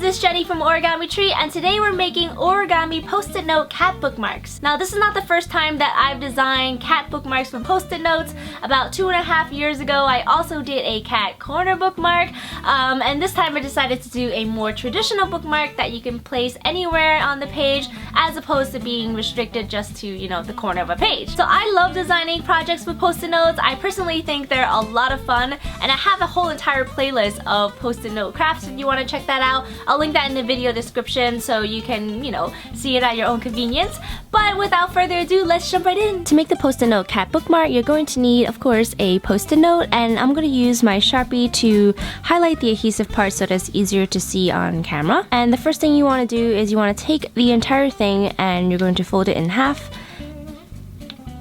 it's Jenny from Origami Tree, and today we're making origami post-it note cat bookmarks. Now this is not the first time that I've designed cat bookmarks from post-it notes. About 2.5 years ago I also did a cat corner bookmark, and this time I decided to do a more traditional bookmark that you can place anywhere on the page as opposed to being restricted just to, you know, the corner of a page. So I love designing projects with post-it notes. I personally think they're a lot of fun, and I have a whole entire playlist of post-it note crafts if you want to check that out. I'll link that in the video description so you can, you know, see it at your own convenience. But without further ado, let's jump right in. To make the post-it note cat bookmark, you're going to need, of course, a post-it note, and I'm going to use my Sharpie to highlight the adhesive part so that it's easier to see on camera. And the first thing you want to do is you want to take the entire thing and you're going to fold it in half.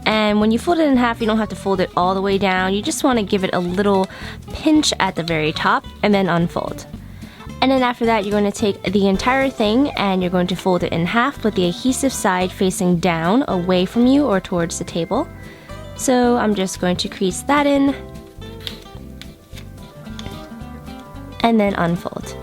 And when you fold it in half, you don't have to fold it all the way down. You just want to give it a little pinch at the very top and then unfold. And then after that, you're going to take the entire thing and you're going to fold it in half with the adhesive side facing down away from you or towards the table. So I'm just going to crease that in and then unfold.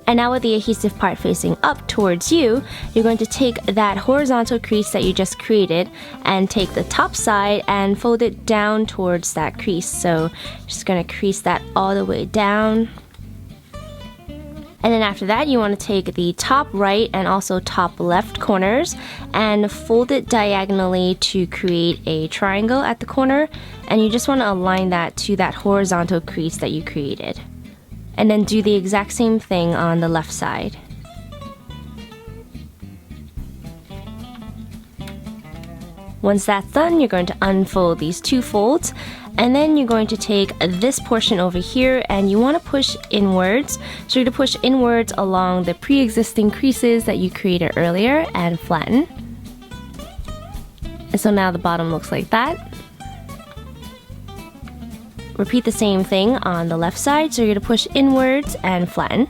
And now with the adhesive part facing up towards you, you're going to take that horizontal crease that you just created and take the top side and fold it down towards that crease. So just going to crease that all the way down. And then after that, you want to take the top right and also top left corners and fold it diagonally to create a triangle at the corner. And you just want to align that to that horizontal crease that you created. And then do the exact same thing on the left side. Once that's done, you're going to unfold these two folds, and then you're going to take this portion over here and you want to push inwards. So you're going to push inwards along the pre-existing creases that you created earlier and flatten. And so now the bottom looks like that. Repeat the same thing on the left side, so you're going to push inwards and flatten.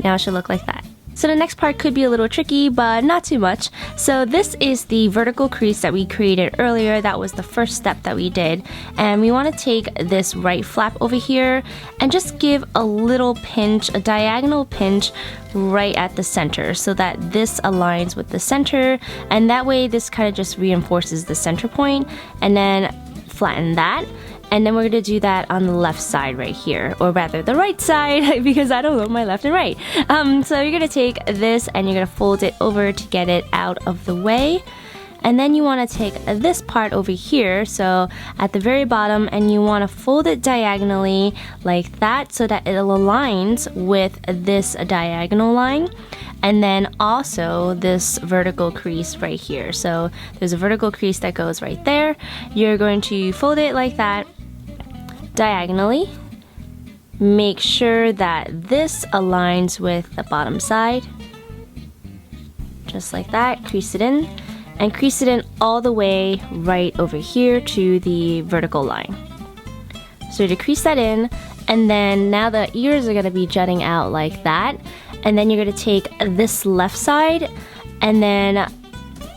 Now it should look like that. So the next part could be a little tricky, but not too much. So this is the vertical crease that we created earlier. That was the first step that we did. And we want to take this right flap over here and just give a little pinch, a diagonal pinch right at the center so that this aligns with the center. And that way this kind of just reinforces the center point, and then flatten that. And then we're going to do that on the left side right here, or rather the right side, because I don't know my left and right. So you're going to take this and you're going to fold it over to get it out of the way. And then you want to take this part over here, so at the very bottom, and you want to fold it diagonally like that so that it aligns with this diagonal line. And then also this vertical crease right here. So there's a vertical crease that goes right there. You're going to fold it like that diagonally. Make sure that this aligns with the bottom side. Just like that. Crease it in. And crease it in all the way right over here to the vertical line. So to crease that in, and then now the ears are going to be jutting out like that. And then you're going to take this left side and then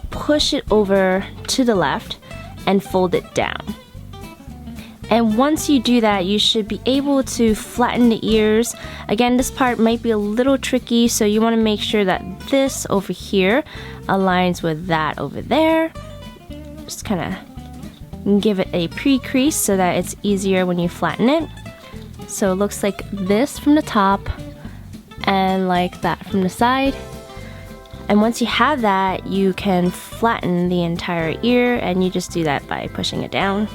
push it over to the left and fold it down. And once you do that, you should be able to flatten the ears. Again, this part might be a little tricky, so you want to make sure that this over here aligns with that over there. Just kind of give it a pre-crease so that it's easier when you flatten it. So it looks like this from the top and like that from the side. And once you have that, you can flatten the entire ear, and you just do that by pushing it down.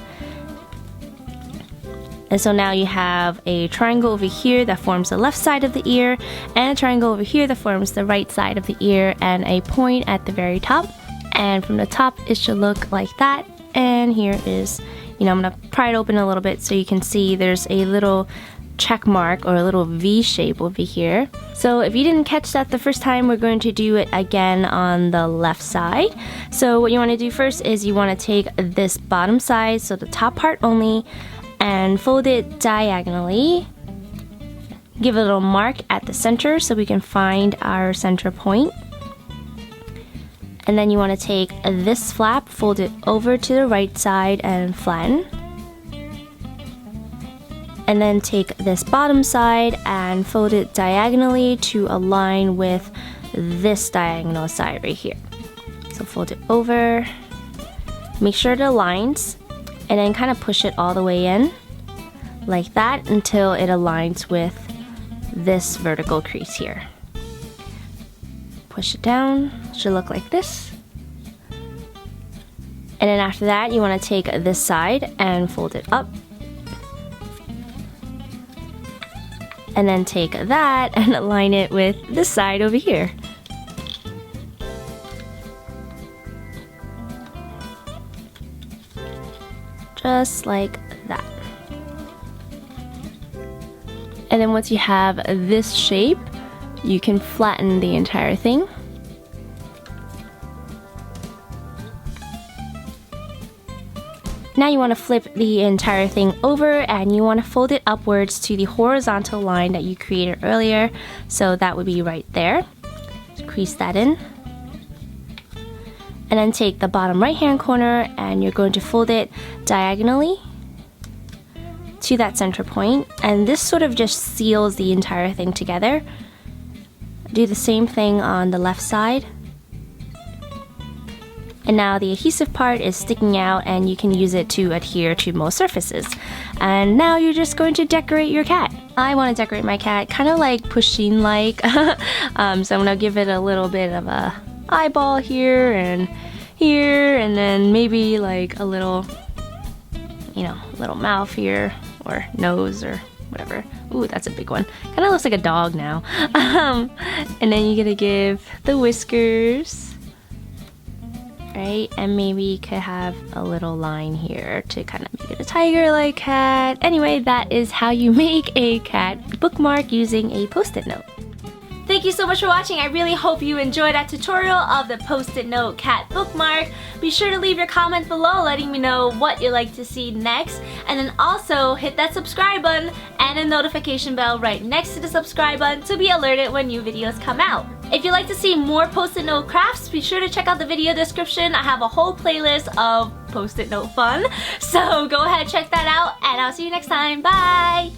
And so now you have a triangle over here that forms the left side of the ear, and a triangle over here that forms the right side of the ear, and a point at the very top. And from the top, it should look like that. And here is, you know, I'm gonna pry it open a little bit so you can see there's a little check mark or a little V shape over here. So if you didn't catch that the first time, we're going to do it again on the left side. So what you want to do first is you want to take this bottom side, so the top part only, and fold it diagonally. Give a little mark at the center so we can find our center point. And then you want to take this flap, fold it over to the right side and flatten. And then take this bottom side and fold it diagonally to align with this diagonal side right here. So fold it over, make sure it aligns, and then kind of push it all the way in like that until it aligns with this vertical crease here. Push it down, should look like this. And then after that, you want to take this side and fold it up. And then take that and align it with this side over here. Just like that. And then once you have this shape, you can flatten the entire thing. Now you want to flip the entire thing over and you want to fold it upwards to the horizontal line that you created earlier. So that would be right there. Just crease that in. And then take the bottom right hand corner and you're going to fold it diagonally to that center point, and this sort of just seals the entire thing together. Do the same thing on the left side. And now the adhesive part is sticking out and you can use it to adhere to most surfaces. And now you're just going to decorate your cat. I want to decorate my cat kind of like pusheen like. So I'm going to give it a little bit of a eyeball here, and then maybe like a little, you know, little mouth here, or nose, or whatever. Ooh, that's a big one. Kind of looks like a dog now. And then you're gonna give the whiskers, right? And maybe you could have a little line here to kind of make it a tiger-like cat. Anyway, that is how you make a cat bookmark using a Post-it note. Thank you so much for watching. I really hope you enjoyed that tutorial of the Post-it note cat bookmark. Be sure to leave your comment below letting me know what you'd like to see next. And then also hit that subscribe button and a notification bell right next to the subscribe button to be alerted when new videos come out. If you'd like to see more Post-it note crafts, be sure to check out the video description. I have a whole playlist of Post-it note fun. So go ahead, check that out, and I'll see you next time. Bye!